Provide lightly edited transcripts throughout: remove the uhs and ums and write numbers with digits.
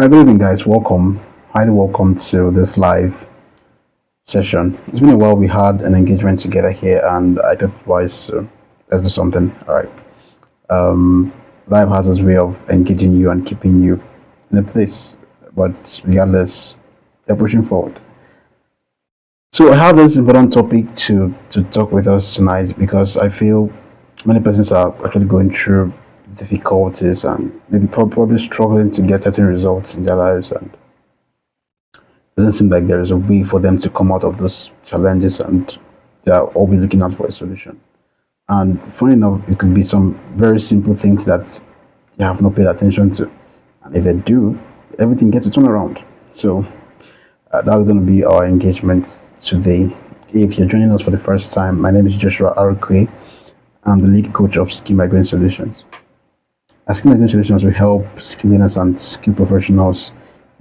Good evening, guys. Welcome, highly welcome to this live session. It's been a while. We had an engagement together here, and I thought it was let's do something. All right. Live has this way of engaging you and keeping you in a place, but regardless, they're pushing forward. So I have this important topic to talk with us tonight because I feel many persons are actually going through difficulties and maybe probably struggling to get certain results in their lives, and it doesn't seem like there is a way for them to come out of those challenges, and they are always looking out for a solution. And funny enough, it could be some very simple things that they have not paid attention to, and if they do, everything gets a turn around. So that's going to be our engagement today. If you're joining us for the first time, my name is Joshua Arukwe. I'm the lead coach of Skill Migraine Solutions. At Skill Migraine Solutions, we help skill learners and skill professionals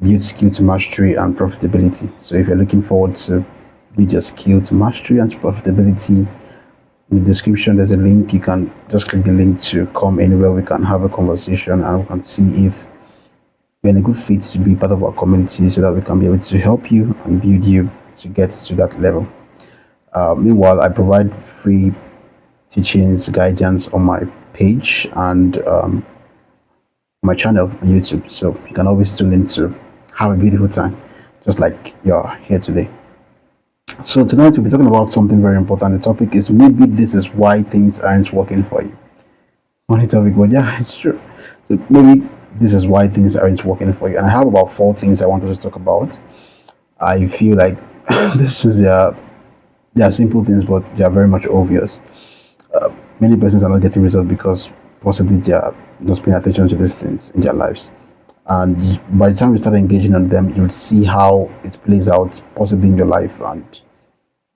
build skill to mastery and profitability. So if you're looking forward to build your skill to mastery and to profitability, in the description there's a link. You can just click the link to come anywhere. We can have a conversation and we can see if you're in a good fit to be part of our community, so that we can be able to help you and build you to get to that level. Meanwhile, I provide free teachings, guidance on my page and my channel on YouTube, so you can always tune in to have a beautiful time, just like you're here today. So tonight we'll be talking about something very important. The topic is maybe this is why things aren't working for you. Funny topic, but yeah, it's true. So maybe this is why things aren't working for you, and I have about 4 things I want us to talk about. I feel like this is they are simple things, but they are very much obvious. Many persons are not getting results because possibly they are not paying attention to these things in their lives. And by the time you start engaging on them, you'll see how it plays out possibly in your life, and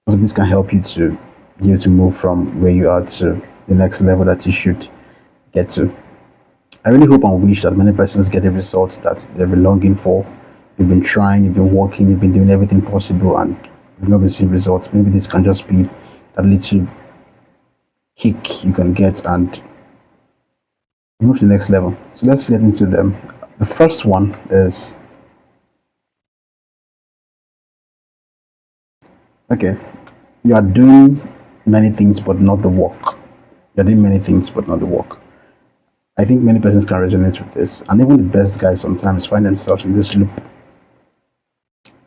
possibly this can help you to be able to move from where you are to the next level that you should get to. I really hope and wish that many persons get the results that they've been longing for. You've been trying, you've been working, you've been doing everything possible, and you've not been seeing results. Maybe this can just be that little kick you can get and move to the next level. So let's get into them. The first one is, okay, you are doing many things but not the work. You're doing many things but not the work. I think many persons can resonate with this, and even the best guys sometimes find themselves in this loop.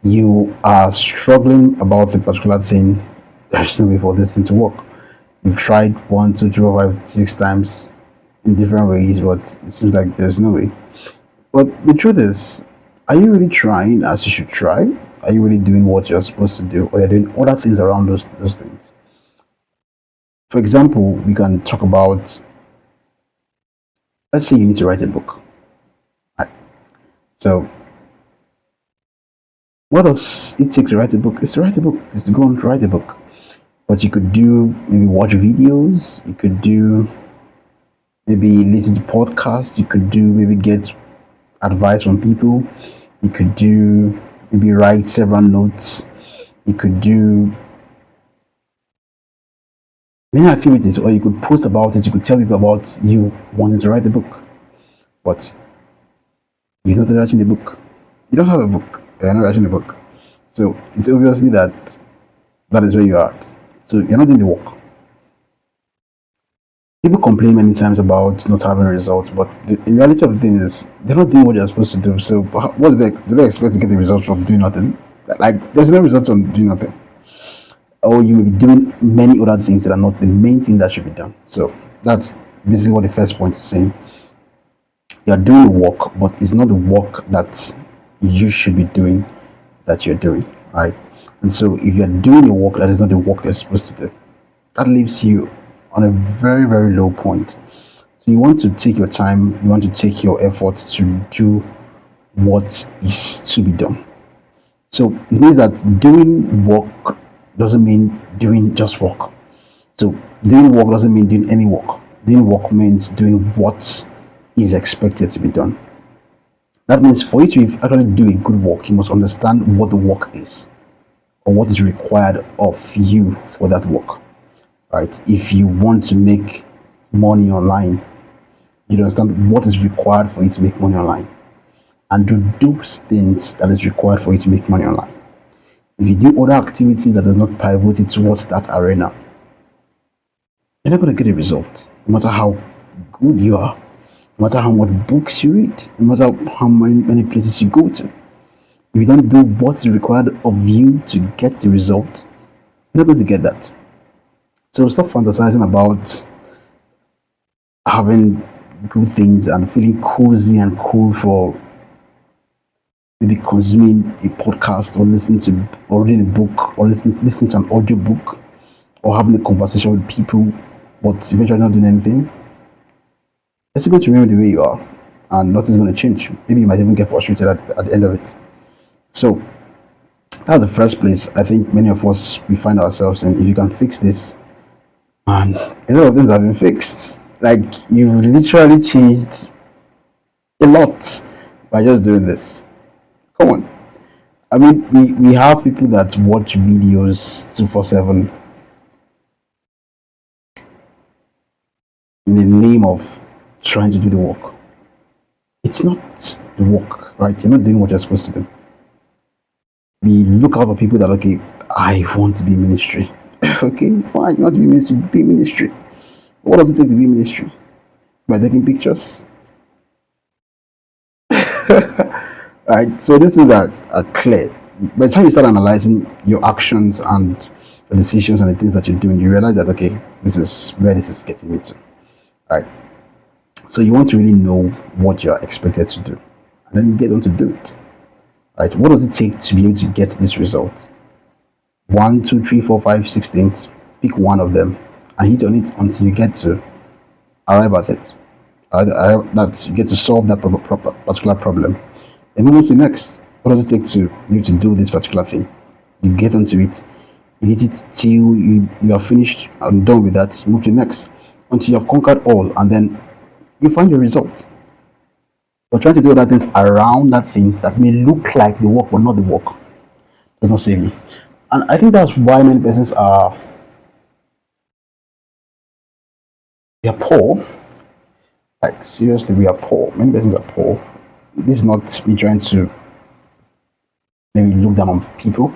You are struggling about the particular thing. There's no way for this thing to work. You've tried 1, 2, 3, 4, 5, 6 times in different ways, but it seems like there's no way. But the truth is, are you really trying as you should try? Are you really doing what you're supposed to do, or you're doing other things around those things? For example, we can talk about, let's say you need to write a book. Right. So what does it take to write a book? It's to write a book. It's to go and write a book. But you could do maybe watch videos. You could do maybe listen to podcasts. You could do maybe get advice from people. You could do maybe write several notes. You could do many activities, or you could post about it. You could tell people about you wanting to write a book, but you're not writing a book. You don't have a book. You're not writing a book. So it's obviously that is where you are at. So you're not doing the work. People complain many times about not having results, but the reality of the thing is they're not doing what they're supposed to do. So what do they expect to get the results from doing nothing? Like, there's no results from doing nothing. Or you may be doing many other things that are not the main thing that should be done. So that's basically what the first point is saying. You're doing the work, but it's not the work that you should be doing that you're doing, right? And so if you're doing the work that is not the work you're supposed to do, that leaves you on a very, very low point. So you want to take your time, you want to take your effort to do what is to be done. So it means that doing work doesn't mean doing just work. So doing work doesn't mean doing any work. Doing work means doing what is expected to be done. That means for you to actually do a good work, you must understand what the work is, or what is required of you for that work, right? If you want to make money online, you understand what is required for you to make money online. and do those things that is required for you to make money online. If you do other activities that does not pivot it towards that arena, you're not going to get a result, no matter how good you are, no matter how much books you read, no matter how many places you go to. If you don't do what is required of you to get the result, you're not going to get that. So stop fantasizing about having good things and feeling cozy and cool for maybe consuming a podcast or listening to or reading a book or listening to an audio book or having a conversation with people, but eventually not doing anything. You're still going to remain the way you are, and nothing's going to change. Maybe you might even get frustrated at the end of it. So that's the first place I think many of us we find ourselves in. If you can fix this, and a lot of things have been fixed. Like, you've literally changed a lot by just doing this. Come on. I mean, we have people that watch videos 247 in the name of trying to do the work. It's not the work, right? You're not doing what you're supposed to do. We look out for people that, okay, I want to be in ministry. Okay, fine, you want to be ministry. What does it take to be ministry? By taking pictures? Right, so these things are clear. By the time you start analyzing your actions and the decisions and the things that you're doing, you realize that, okay, this is where this is getting me to. Right. So you want to really know what you're expected to do, and then get on to do it. Right. What does it take to be able to get this result? 1, 2, 3, 4, 5, 6 things. Pick one of them and hit on it until you get to arrive at it. That you get to solve that particular problem. And move on to the next. What does it take to you to do this particular thing? You get onto it. You hit it till you are finished and done with that. Move to the next until you have conquered all, and then you find your result. But trying to do other things around that thing that may look like the work but not the work does not save you. And I think that's why many persons are poor. Like, seriously, we are poor. Many persons are poor. This is not me trying to maybe look down on people,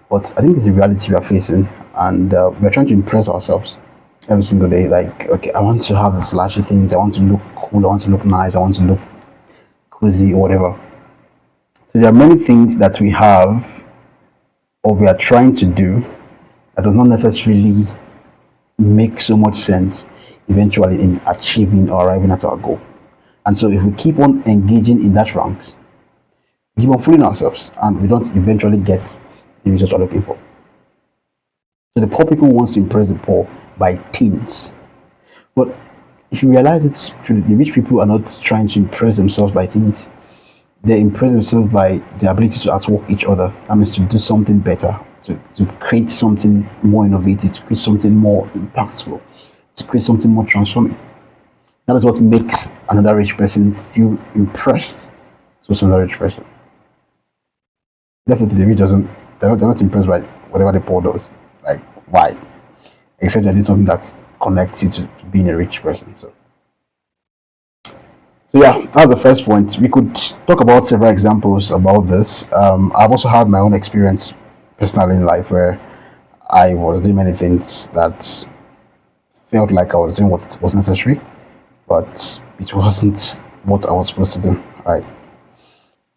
but I think it's the reality we are facing, and we're trying to impress ourselves every single day. Like, okay, I want to have the flashy things, I want to look cool, I want to look nice, I want to look cozy or whatever. So there are many things that we have or we are trying to do that does not necessarily make so much sense eventually in achieving or arriving at our goal. And so if we keep on engaging in that ranks, we keep on fooling ourselves and we don't eventually get the results we're looking for. So the poor people want to impress the poor by things. But if you realize it's true, the rich people are not trying to impress themselves by things. They impress themselves by the ability to outwork each other. That means to do something better, to create something more innovative, to create something more impactful, to create something more transforming. That is what makes another rich person feel impressed. So it's another rich person. Definitely the rich they're not impressed by whatever the poor does. Like, why? Except they're doing something that connects you to being a rich person. So yeah, that's the first point. We could talk about several examples about this. I've also had my own experience personally in life where I was doing many things that felt like I was doing what was necessary, but it wasn't what I was supposed to do. Right.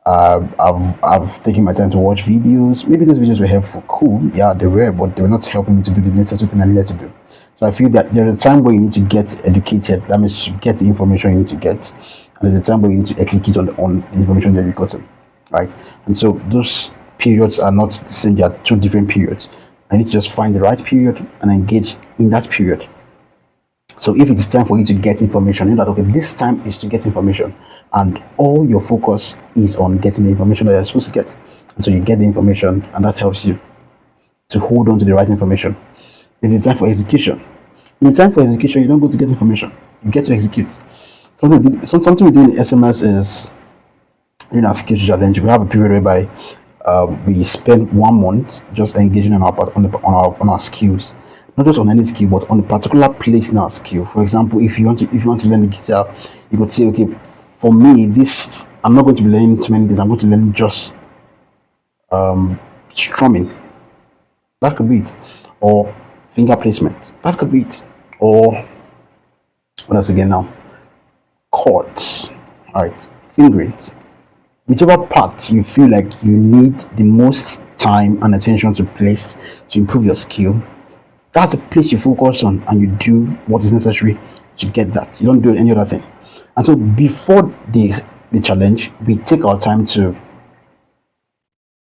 I've taken my time to watch videos. Maybe those videos were helpful, cool, yeah, they were, but they were not helping me to do the necessary thing I needed to do. So I feel that there's a time where you need to get educated. That means you get the information you need to get, and there's a time where you need to execute on the information that you've gotten, right? And so those periods are not the same. They are two different periods. I need to just find the right period and engage in that period. So if it's time for you to get information, you know that, okay, this time is to get information, and all your focus is on getting the information that you're supposed to get. And so you get the information, and that helps you to hold on to the right information. It's time for execution. In the time for execution, you don't go to get information, you get to execute. Something we do in SMS is during our skills challenge. We have a period whereby we spend 1 month just engaging on our skills. Not just on any skill, but on a particular place in our skill. For example, if you want to learn the guitar, you could say, okay, for me, this I'm not going to be learning too many things. I'm going to learn just strumming. That could be it. Or finger placement. That could be it. Or what else again now? Chords. All right. Fingerings. Whichever part you feel like you need the most time and attention to place to improve your skill, that's the place you focus on, and you do what is necessary to get that. You don't do any other thing. And so before the challenge, we take our time to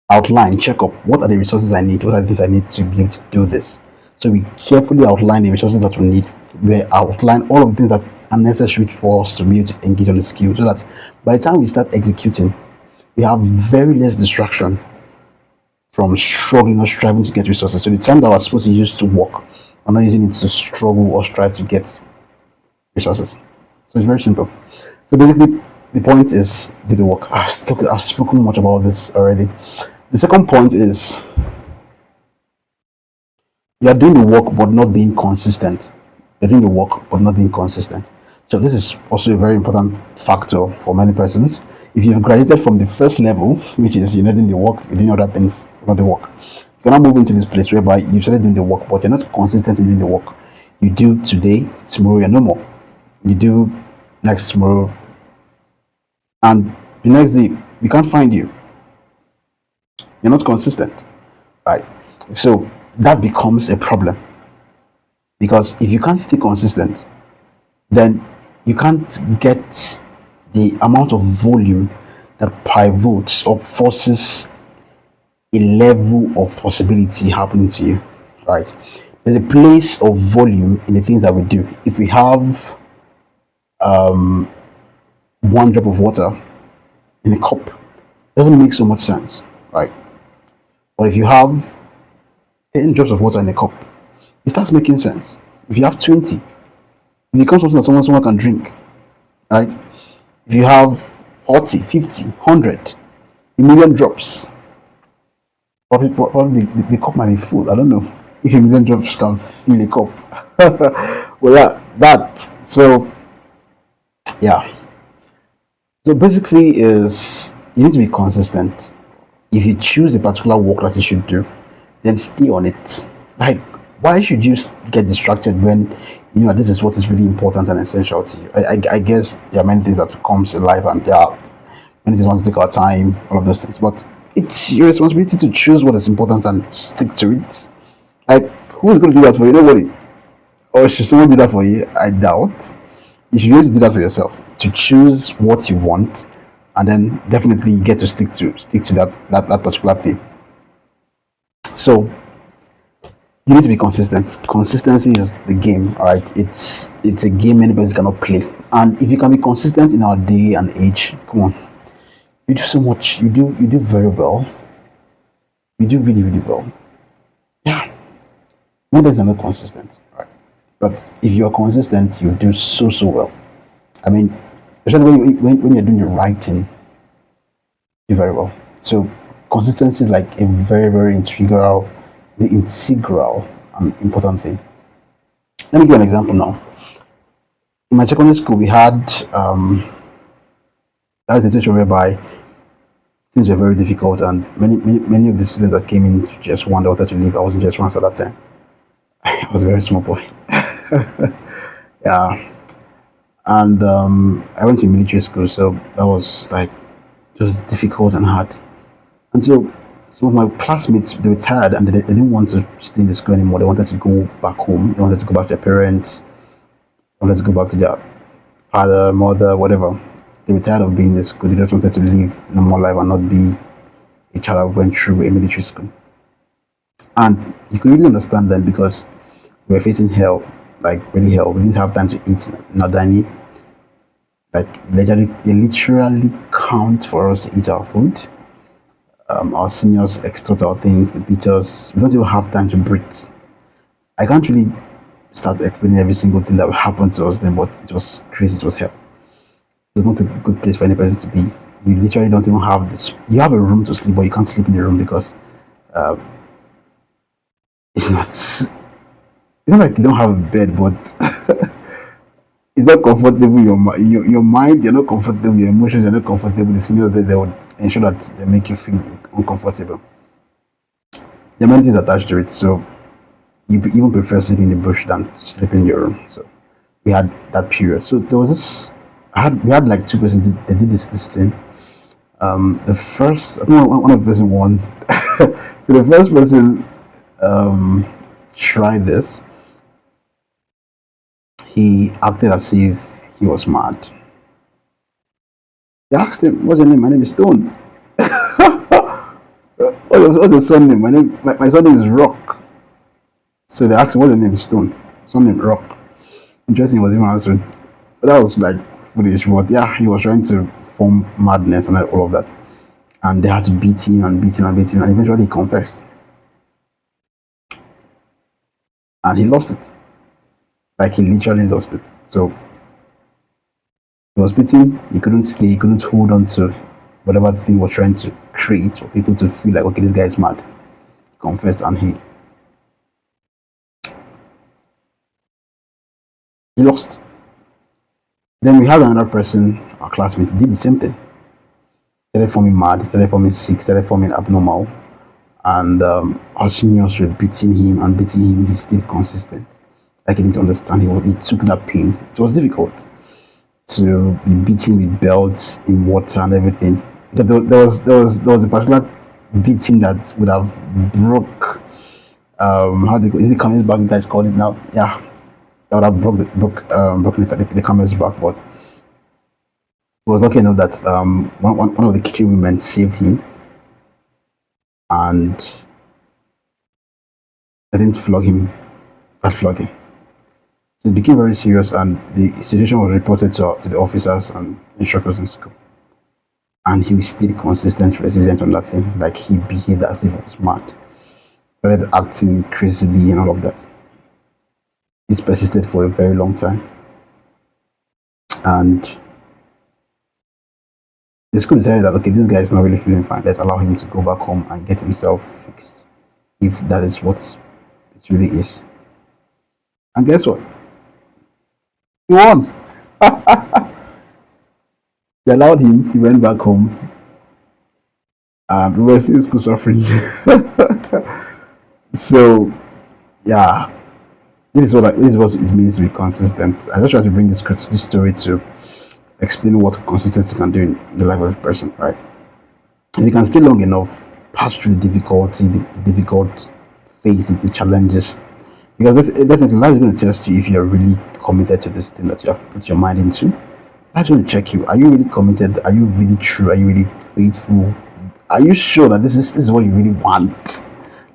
outline, check up what are the resources I need, what are the things I need to be able to do this. So we carefully outline the resources that we need. We outline all of the things that are necessary for us to be able to engage on the skill, so that by the time we start executing, we have very less distraction from struggling or striving to get resources. So the time that we're supposed to use to work, we're not using it to struggle or strive to get resources. So it's very simple. So basically, the point is do the work. I've spoken much about this already. The second point is you are doing the work but not being consistent. You're doing the work but not being consistent. So this is also a very important factor for many persons. If you've graduated from the first level, which is you're not doing the work, you're doing other things, not the work, you cannot move into this place whereby you've started doing the work, but you're not consistent in doing the work. You do today, tomorrow you're no more. You do next tomorrow, and the next day we can't find you. You're not consistent, right? So that becomes a problem, because if you can't stay consistent, then you can't get the amount of volume that pivots or forces a level of possibility happening to you, right? There's a place of volume in the things that we do. If we have one drop of water in a cup, it doesn't make so much sense, right? But if you have 10 drops of water in a cup, it starts making sense. If you have 20, it becomes something that someone can drink, right? If you have 40, 50, 100, a million drops, probably the cup might be full. I don't know if a million drops can fill a cup. Well, yeah, that. So, yeah. So basically is you need to be consistent. If you choose a particular work that you should do, then stay on it. Like, why should you get distracted when you know this is what is really important and essential to you? I guess there are many things that comes in life, and there are many things we want to take our time, all of those things. But it's your responsibility to choose what is important and stick to it. Like, who is going to do that for you? Nobody. Or should someone do that for you? I doubt. You should be able to do that for yourself. To choose what you want, and then definitely get to stick to that particular thing. So you need to be consistent. Consistency is the game, all right? It's a game many people cannot play. And if you can be consistent in our day and age, come on, you do so much. You do very well. You do really, really well. Yeah. Nobody are not consistent, right? But if you are consistent, you do so well. I mean, especially when you're doing the right thing, you do very well. So consistency is like a very, very integral and important thing. Let me give an example now. In my secondary school, we had a situation whereby things were very difficult, and many of the students that came in just wanted to leave. I wasn't just one at that time. I was a very small boy. Yeah. And I went to military school, so that was like just difficult and hard. And so some of my classmates, they were tired, and they didn't want to stay in the school anymore. They wanted to go back home. They wanted to go back to their parents. They wanted to go back to their father, mother, whatever. They were tired of being in the school. They just wanted to live normal life and not be a child that went through a military school. And you could really understand them, because we were facing hell, like really hell. We didn't have time to eat nadani. Like they literally count for us to eat our food. Our seniors extort our things, they beat us. We don't even have time to breathe. I can't really start explaining every single thing that happened to us then, but it was crazy. It was hell. It was not a good place for any person to be. You literally don't even have this. You have a room to sleep, but you can't sleep in the room because it's not like you don't have a bed, but It's not comfortable. Your mind, you're not comfortable. Your emotions, you're not comfortable. The seniors, they would ensure that they make you feel uncomfortable. The mind is attached to it, so you even prefer sleeping in the bush than sleeping in your room. So we had that period. So there was this. We had like two persons. They did this thing. The first, I think one of the person won. So the first person tried this. He acted as if he was mad. They asked him, "What's your name?" "My name is Stone." What's your son name?" My son name is Rock." So they asked him, "What's your name?" "Stone." "Son name Rock." Interesting, he was even answering. But that was like foolish, but yeah, he was trying to form madness and all of that. And they had to beat him and beat him and beat him, and eventually he confessed. And he lost it. Like he literally lost it. So he was beaten, he couldn't stay, he couldn't hold on to whatever thing he was trying to create for people to feel like, okay, this guy is mad. He confessed and he lost. Then we had another person, our classmate, did the same thing. Started forming mad, started forming sick, started forming abnormal. And our seniors were beating him and beating him. He stayed consistent. Like he didn't understand. He took that pain. It was difficult to be beaten with belts in water and everything. There was a particular beating that would have broke how do you, is it camel's back you guys call it now? Yeah, that would have broken the camel's back, but he was lucky enough that one of the kitchen women saved him and they didn't flog him that flogging. So it became very serious and the situation was reported to the officers and instructors in school. And he stayed consistent, resilient on that thing. Like he behaved as if he was mad. Started acting crazily and all of that. This persisted for a very long time. And the school decided that, okay, this guy is not really feeling fine. Let's allow him to go back home and get himself fixed. If that is what it really is. And guess what? He won. They allowed him, he went back home. And we were still in school suffering. So, yeah, this is what it means to be consistent. I just try to bring this story to explain what consistency can do in the life of a person, right? If you can stay long enough, pass through the difficulty, the difficult phase, the challenges, because definitely life is going to test you if you're really committed to this thing that you have put your mind into. That's going to check you. Are you really committed? Are you really true? Are you really faithful? Are you sure that this is what you really want?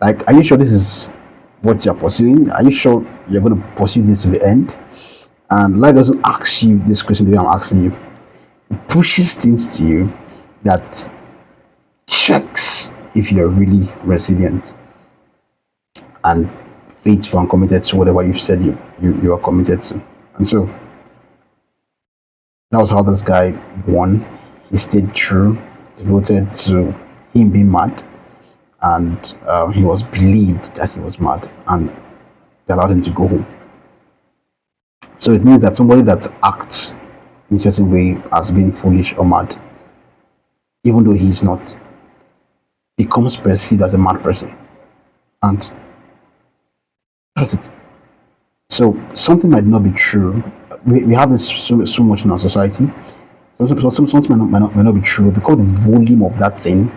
Like, are you sure this is what you're pursuing? Are you sure you're going to pursue this to the end? And life doesn't ask you this question the way I'm asking you. It pushes things to you that checks if you're really resilient and faithful and committed to whatever you've said you are committed to. And so that was how this guy won. He stayed true, devoted to him being mad, and he was believed that he was mad, and they allowed him to go home. So it means that somebody that acts in a certain way as being foolish or mad, even though he's not, becomes perceived as a mad person. And that's it. So something might not be true. We have this so much in our society. Something might not be true because the volume of that thing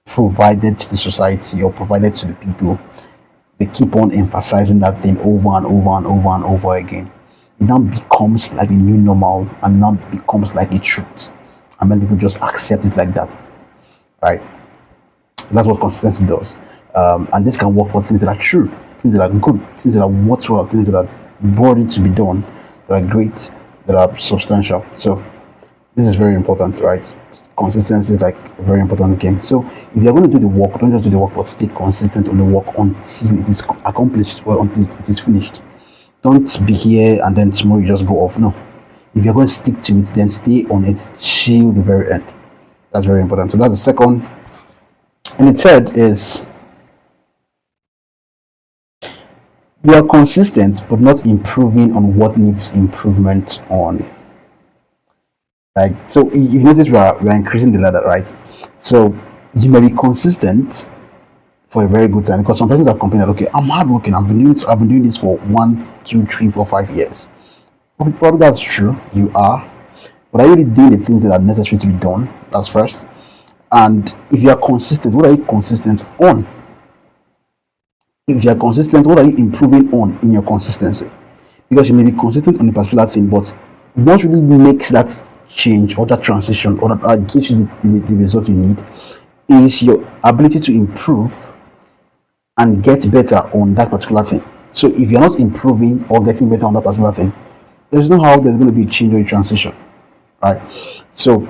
provided to the society or provided to the people, they keep on emphasizing that thing over and over and over and over again. It now becomes like a new normal and now becomes like a truth. And many people just accept it like that. Right? That's what consistency does. And this can work for things that are true, things that are good, things that are worthwhile, things that are worthy to be done, that are great, that are substantial. So this is very important, right? Consistency is like a very important game. So if you're going to do the work, don't just do the work, but stay consistent on the work until it is accomplished or until it is finished. Don't be here and then tomorrow you just go off. No. If you're going to stick to it, then stay on it till the very end. That's very important. So that's the second. And the third is You are consistent but not improving on what needs improvement on. Like, so if you notice we are increasing the ladder, right? So you may be consistent for a very good time, because some persons are complaining that, okay, I'm hardworking, I've been doing this for 1, 2, 3, 4, 5 years. Probably that's true, you are. But are you really doing the things that are necessary to be done? That's first. And if you are consistent, what are you consistent on? If you are consistent, what are you improving on in your consistency? Because you may be consistent on a particular thing, but what really makes that change or that transition or that gives you the result you need is your ability to improve and get better on that particular thing. So if you're not improving or getting better on that particular thing, there's no how there's going to be a change or a transition, right? So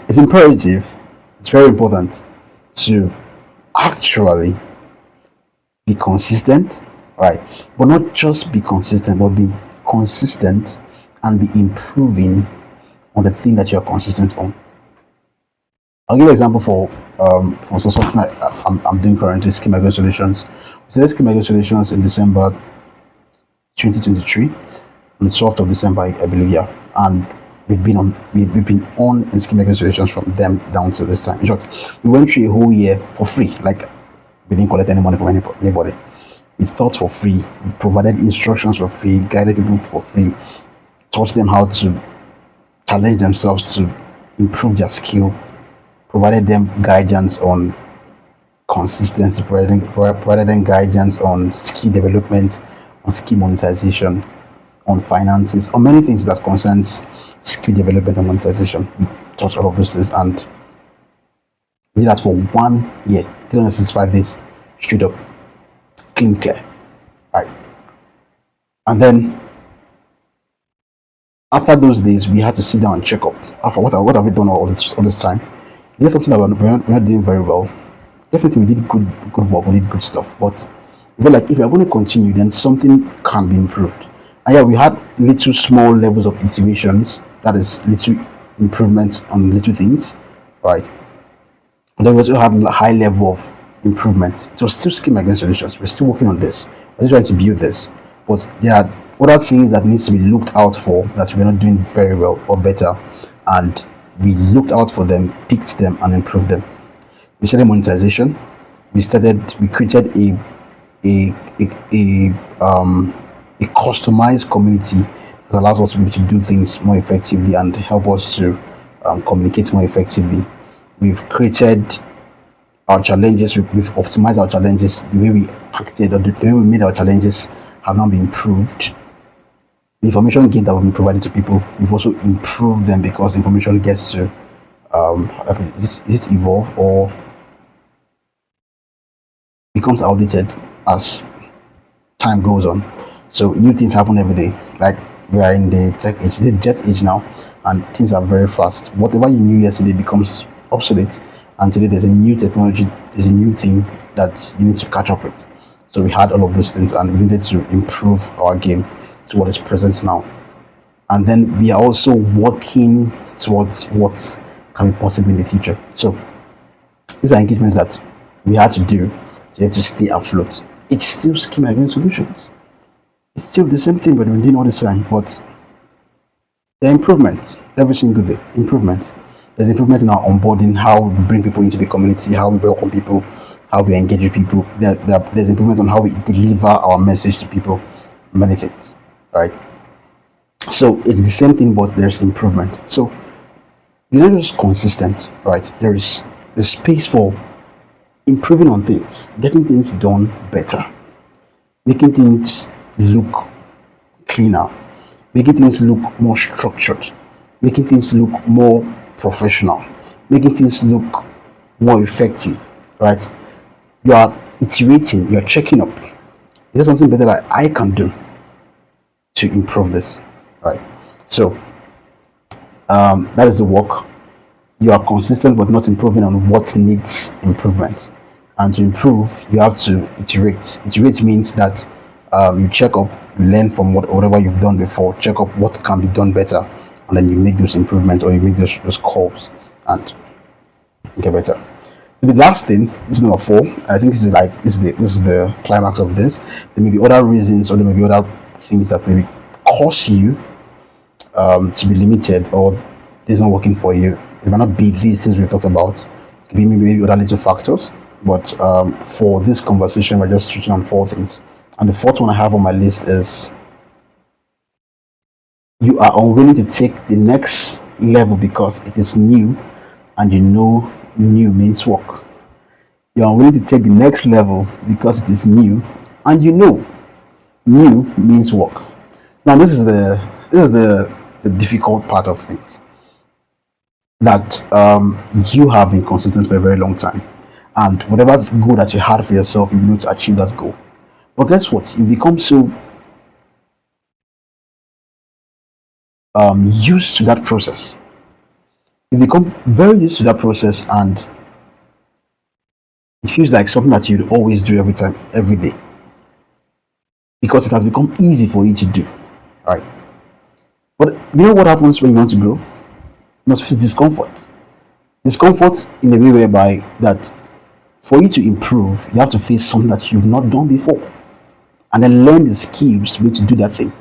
it's imperative, it's very important to actually be consistent, right? But not just be consistent, but be consistent and be improving on the thing that you're consistent on. I'll give you an example for something I'm doing currently, Skill Migraine Solutions. So Skill Migraine Solutions in December 2023, on the 12th of December, I believe, yeah. And we've been on in Skill Migraine Solutions from them down to this time. In short, we went through a whole year for free. Like, we didn't collect any money from anybody. We taught for free, we provided instructions for free, guided people for free, taught them how to challenge themselves to improve their skill, provided them guidance on consistency, provided them guidance on skill development, on skill monetization, on finances, on many things that concerns skill development and monetization. We taught all of those things, and we did that for 1 year, 365 days, straight up, clean, clear, right? And then after those days, we had to sit down and check up. After what have we done all this time? Is there something that we're not doing very well? Definitely, we did good work, we did good stuff. But we feel like if we're going to continue, then something can be improved. And yeah, we had little small levels of iterations, that is, little improvements on little things, right? But then we also had a high level of improvement. It was still Skill Migraine Solutions. We're still working on this. We're just trying to build this. But there are other things that needs to be looked out for that we're not doing very well or better, and we looked out for them, picked them, and improved them. We started monetization. We created a customized community that allows us to be able to do things more effectively and help us to communicate more effectively. We've created our challenges. We've optimized our challenges. The way we acted or the way we made our challenges have now been improved. The information gain that we've been providing to people, we've also improved them, because information gets to is it evolve or becomes outdated as time goes on. So new things happen every day. Like, we are in the tech age, it's a jet age now, and things are very fast. Whatever you knew yesterday becomes obsolete, and today there's a new technology, there's a new thing that you need to catch up with. So we had all of those things, and we needed to improve our game to what is present now. And then we are also working towards what can be possible in the future. So these are engagements that we had to do to have to stay afloat. It's still Skill Migraine Solutions. It's still the same thing, but we've been doing all the time. But the improvements every single day. Improvements. There's improvement in our onboarding, how we bring people into the community, how we welcome people, how we engage with people. There's improvement on how we deliver our message to people. Many things, right? So it's the same thing, but there's improvement. So you're not just consistent, right? There is the space for improving on things, getting things done better, making things look cleaner, making things look more structured, making things look more professional, making things look more effective, right? You are iterating, you are checking up. Is there something better that I can do to improve this, right? So that is the work. You are consistent but not improving on what needs improvement. And to improve, you have to iterate. Iterate means that you check up, you learn from whatever you've done before, check up what can be done better, and then you make those improvements, or you make those calls and get better. The last thing, this is number four. I think this is the climax of this. There may be other reasons, or there may be other things that maybe cause you to be limited, or this is not working for you. It might not be these things we've talked about. It could be maybe other little factors. But for this conversation, we're just switching on four things. And the fourth one I have on my list is you are unwilling to take the next level because it is new, and you know new means work. You are unwilling to take the next level because it is new, and you know new means work. Now this is the difficult part of things, that you have been consistent for a very long time, and whatever goal that you had for yourself, you need to achieve that goal. But guess what? You become so used to that process. You become very used to that process, and it feels like something that you'd always do every time, every day, because it has become easy for you to do. Right? But you know what happens when you want to grow? You must face discomfort. Discomfort in a way whereby that for you to improve, you have to face something that you've not done before, and then learn the skills to be able to do that thing.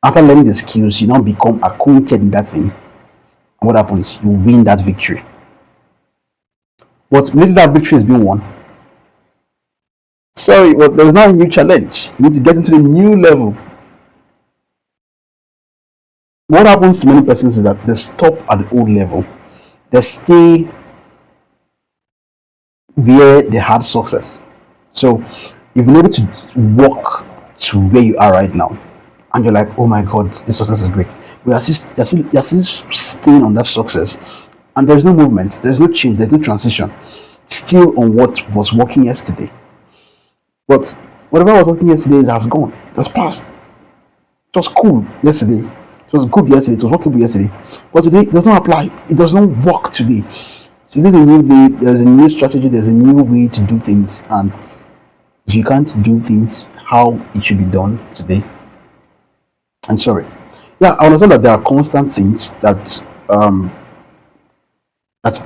After learning the skills, you now become acquainted in that thing. And what happens? You win that victory. But immediately that victory has been won, sorry, but there's now a new challenge. You need to get into the new level. What happens to many persons is that they stop at the old level. They stay where they had success. So you've been able to walk to where you are right now, and you're like, oh my god, this success is great. But you're still staying on that success, and there's no movement, there's no change, there's no transition. Still on what was working yesterday. But whatever was working yesterday has gone, that's past. It was cool yesterday, it was good yesterday, it was workable yesterday, but today it does not apply, it does not work today. So there's a new day, there's a new strategy, there's a new way to do things, and if you can't do things how it should be done today, I'm sorry. Yeah, I understand that there are constant things that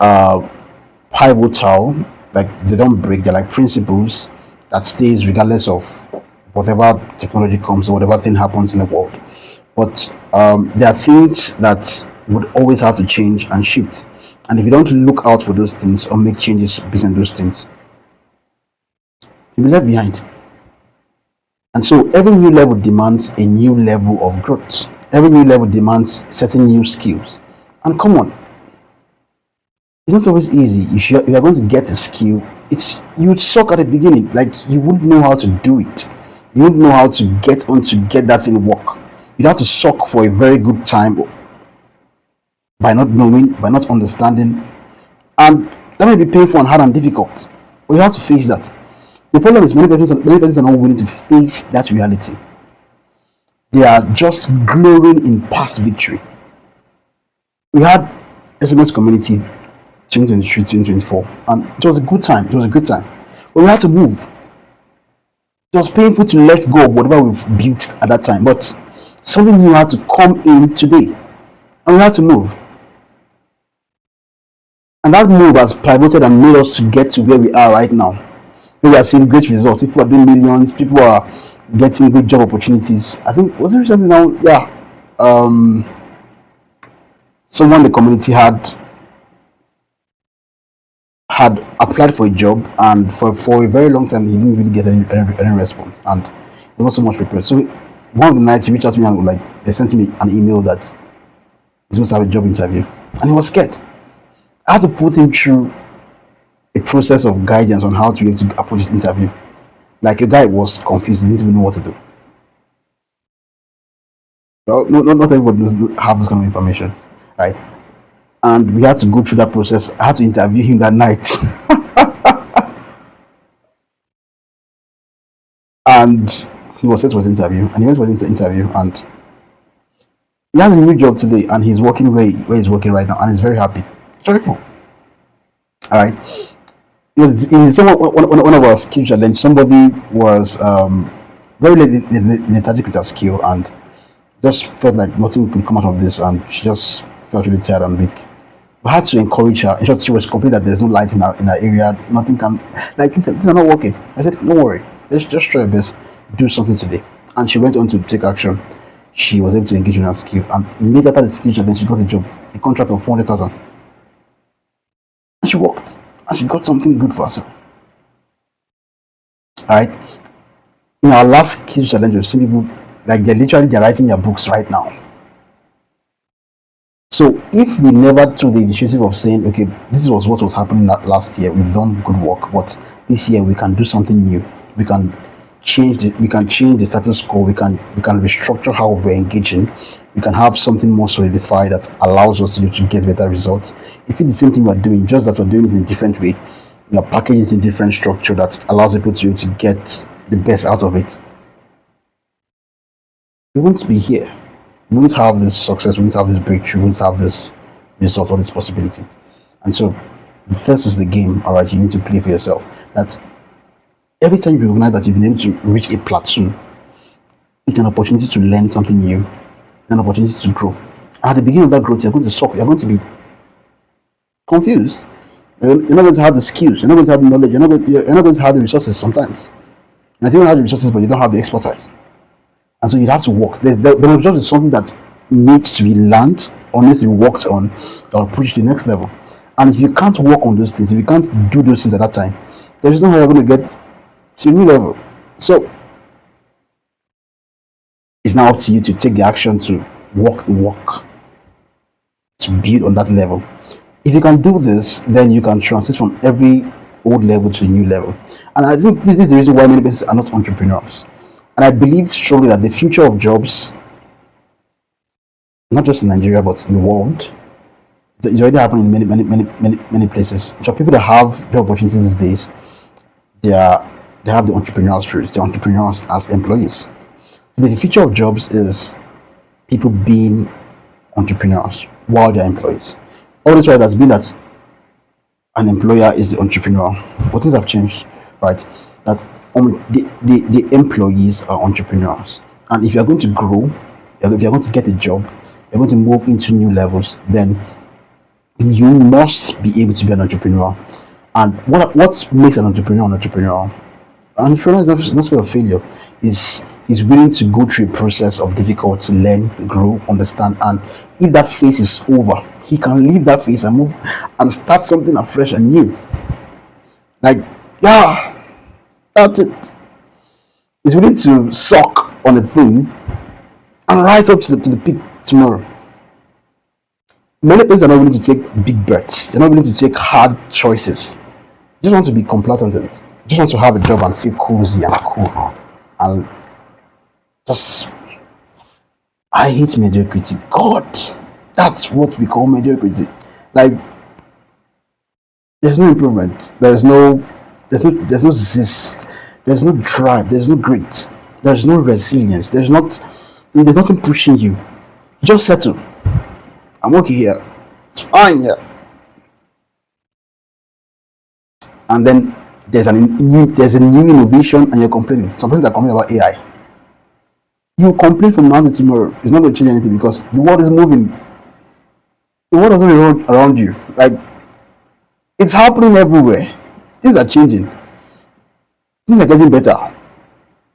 are pivotal, like they don't break, they're like principles that stays regardless of whatever technology comes or whatever thing happens in the world. But there are things that would always have to change and shift, and if you don't look out for those things or make changes based on those things, you'll be left behind. And so every new level demands a new level of growth. Every new level demands certain new skills. And come on, it's not always easy. If you're going to get a skill, you would suck at the beginning. Like, you wouldn't know how to do it. You wouldn't know how to get that thing work. You'd have to suck for a very good time by not knowing, by not understanding, and that may be painful and hard and difficult. But you have to face that. The problem is many persons are not willing to face that reality. They are just glorying in past victory. We had SMS community 2023, 2024, and it was a good time. It was a good time. But we had to move. It was painful to let go of whatever we've built at that time, but something new had to come in today, and we had to move. And that move has pivoted and made us to get to where we are right now. We are seeing great results. People are doing millions. People are getting good job opportunities. I think, was it recently now? Yeah. Someone in the community had applied for a job, and for a very long time he didn't really get any response, and he was not so much prepared. So one of the nights he reached out to me and they sent me an email that he's supposed to have a job interview, and he was scared. I had to put him through a process of guidance on how to be able to approach this interview. Like, a guy was confused, he didn't even know what to do. Well, not everybody knows have this kind of information, right? And we had to go through that process. I had to interview him that night. And he was set for his interview, and he went for the interview, and he has a new job today, and he's working where he's working right now, and he's very happy. Joyful. All right. In one of our skill challenge, somebody was very lethargic with her skill, and just felt like nothing could come out of this, and she just felt really tired and weak. We had to encourage her. In short, she was complaining that there's no light in our area. Nothing can, like, these are not working. I said, don't worry. Let's just try our best. Do something today. And she went on to take action. She was able to engage in her skill. And immediately after the skill challenge, she got a job, a contract of 400,000. And she worked. And she got something good for herself. Alright? In our last skill challenge, we've seen people, like, they're writing their books right now. So if we never took the initiative of saying, okay, this was what was happening last year, we've done good work, but this year we can do something new. We can change the status quo. We can restructure how we're engaging. We can have something more solidified that allows us to get better results. It's the same thing we're doing, just that we're doing it in a different way. We are packaging it in a different structure that allows people to get the best out of it. We won't be here. We won't have this success, we won't have this breakthrough, we won't have this result or this possibility. And so this is the game, all right, you need to play for yourself. That every time you recognize that you've been able to reach a plateau, it's an opportunity to learn something new, an opportunity to grow. And at the beginning of that growth, you're going to suck, you're going to be confused. You're not going to have the skills, you're not going to have the knowledge, you're not going to have the resources sometimes. And you don't have the resources, but you don't have the expertise. And so you have to work. The result is something that needs to be learned or needs to be worked on or pushed to the next level. And if you can't work on those things, if you can't do those things at that time, there's no way you're going to get to a new level. So it's now up to you to take the action to walk the walk, to build on that level. If you can do this, then you can transit from every old level to a new level. And I think this is the reason why many businesses are not entrepreneurs. And I believe strongly that the future of jobs, not just in Nigeria, but in the world, it's already happening in many places. So people that have job opportunities these days, they have the entrepreneurial spirit. They're entrepreneurs as employees. The future of jobs is people being entrepreneurs while they're employees. All this while that's been that an employer is the entrepreneur, but things have changed, right? That the employees are entrepreneurs, and if you're going to grow, if you're going to get a job, you're going to move into new levels, then you must be able to be an entrepreneur. And what makes an entrepreneur an entrepreneur? An entrepreneur is not scared of failure. He's willing to go through a process of difficulty, learn, grow, understand, and if that phase is over, he can leave that phase and move and start something afresh and new. Like, yeah, that's it. He's willing to suck on a thing and rise up to the peak tomorrow. Many people are not willing to take big bets. They're not willing to take hard choices. They just want to be complacent. They just want to have a job and feel cozy and cool. And just, I hate mediocrity. God, that's what we call mediocrity. Like, there's no improvement. There's no zest. There's no drive. There's no grit. There's no resilience. There's nothing pushing you. Just settle. I'm okay here. It's fine here. And then there's a new innovation, and you're complaining. Some people are complaining about AI. You complain from now to tomorrow. It's not going to change anything because the world is moving. The world doesn't revolve around you. Like, it's happening everywhere. Things are changing. Things are getting better.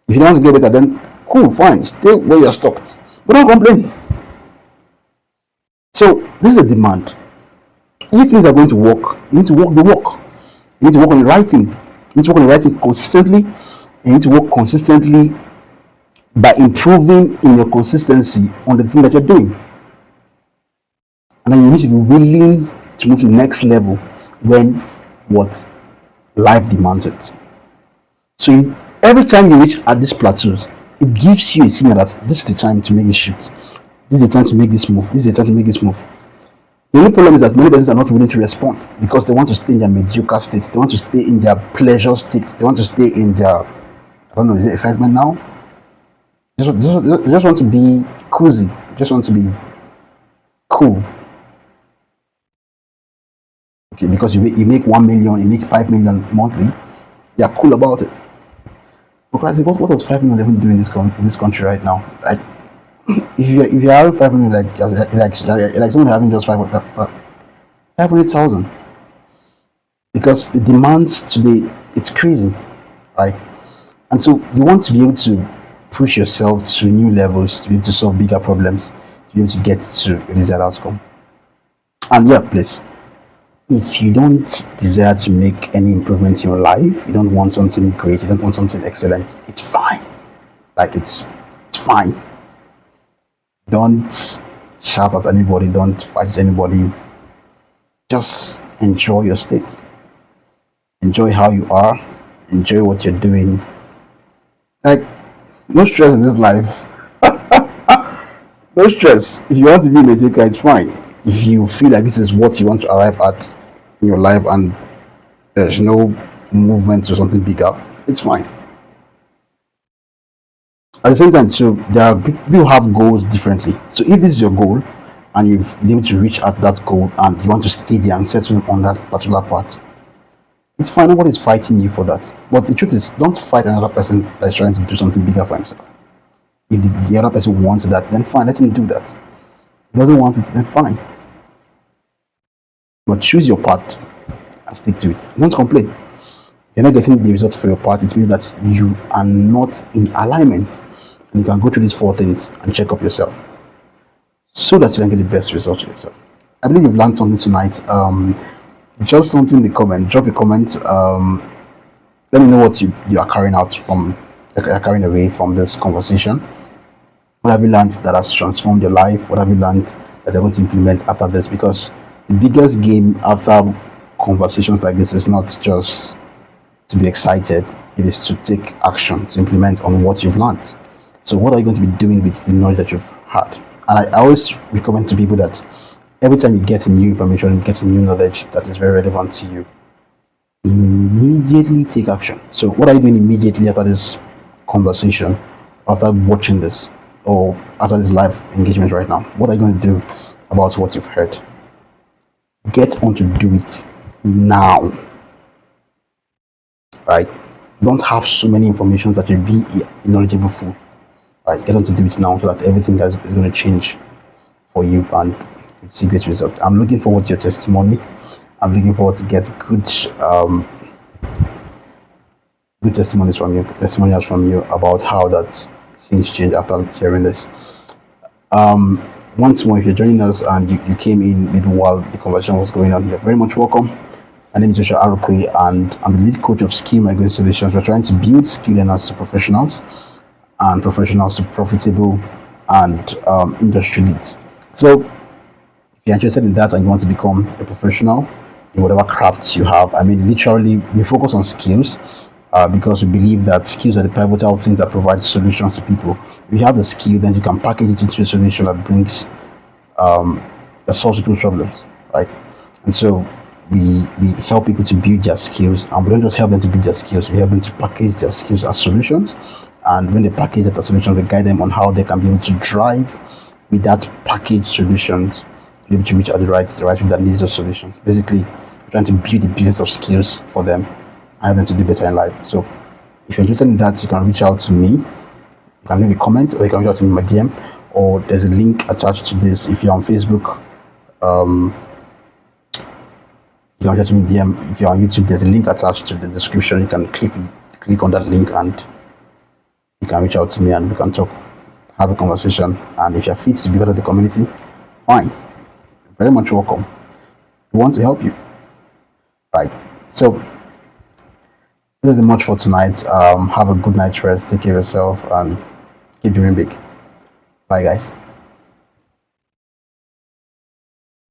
If you don't want to get better, then cool, fine. Stay where you're stopped. But don't complain. So this is a demand. If things are going to work, you need to walk the walk. You need to work on the right thing. You need to work on the right thing consistently. You need to work consistently by improving in your consistency on the thing that you're doing. And then you need to be willing to move to the next level when what life demands it. So every time you reach at these plateaus, it gives you a signal that this is the time to make this shift. This is the time to make this move. This is the time to make this move. The only problem is that many persons are not willing to respond because they want to stay in their mediocre state. They want to stay in their pleasure state. They want to stay in their, I don't know, is it excitement now? They just want to be cozy. Just want to be cool. Okay, because you make 1 million, you make 5 million monthly, you're cool about it. Because what does 5 million even do in this country right now? Like, if you're having 5 million, like someone having just 5 500,000, because the demands today, it's crazy, right? And so you want to be able to push yourself to new levels, to be able to solve bigger problems, to be able to get to a desired outcome. And yeah, please, if you don't desire to make any improvements in your life, you don't want something great, you don't want something excellent, it's fine. Like it's fine. Don't shout at anybody, don't fight anybody. Just enjoy your state. Enjoy how you are, enjoy what you're doing. Like, no stress in this life. No stress. If you want to be a mediocre, it's fine. If you feel like this is what you want to arrive at in your life and there's no movement to something bigger, it's fine. At the same time, too, there are people who have goals differently. So if this is your goal and you've been able to reach at that goal and you want to stay there and settle on that particular part, it's fine. Nobody's fighting you for that. But the truth is, don't fight another person that's trying to do something bigger for himself. If the other person wants that, then fine, let him do that. If he doesn't want it, then fine. But choose your part and stick to it. Don't complain. You're not getting the result for your part. It means that you are not in alignment. And you can go through these 4 things and check up yourself so that you can get the best results for yourself. I believe you've learned something tonight. Drop something in the comment. Drop a comment. Let me know what you are carrying out from, you're carrying away from this conversation. What have you learned that has transformed your life? What have you learned that you're going to implement after this? Because the biggest game after conversations like this is not just to be excited, it is to take action, to implement on what you've learned. So what are you going to be doing with the knowledge that you've had? And I always recommend to people that every time you get new information, you get new knowledge that is very relevant to you, immediately take action. So what are you doing immediately after this conversation, after watching this, or after this live engagement right now? What are you going to do about what you've heard? Get on to do it now. Right? Don't have so many information that you'll be knowledgeable for. Right? Get on to do it now so that everything is going to change for you and see great results. I'm looking forward to your testimony. I'm looking forward to get good testimonies from you about how that things change after hearing this. Once more, if you're joining us and you came in maybe while the conversation was going on, you're very much welcome. My name is Joshua Arukwe and I'm the lead coach of Skill Migraine Solutions. We're trying to build skill learners to professionals and professionals to profitable and industry leads. So if you're interested in that and you want to become a professional in whatever crafts you have, I mean, literally, we focus on skills because we believe that skills are the pivotal things that provide solutions to people. If you have the skill, then you can package it into a solution that brings, that solves people's problems, right? And so we help people to build their skills, and we don't just help them to build their skills, we help them to package their skills as solutions. And when they package that as solutions, we guide them on how they can be able to drive with that packaged solutions to be able to reach out the right people that needs those solutions. Basically, we're trying to build the business of skills for them and help them to do better in life. So if you're interested in that, you can reach out to me. You can leave a comment, or you can reach out to me in my DM, or there's a link attached to this. If you're on Facebook, you can reach out to me in DM. If you're on YouTube, there's a link attached to the description. You can click on that link and you can reach out to me and we can talk, have a conversation. And if you're fit to be part of the community, fine. You're very much welcome. We want to help you. Right. So this is much for tonight. Have a good night's rest. Take care of yourself and keep dreaming big. Bye, guys.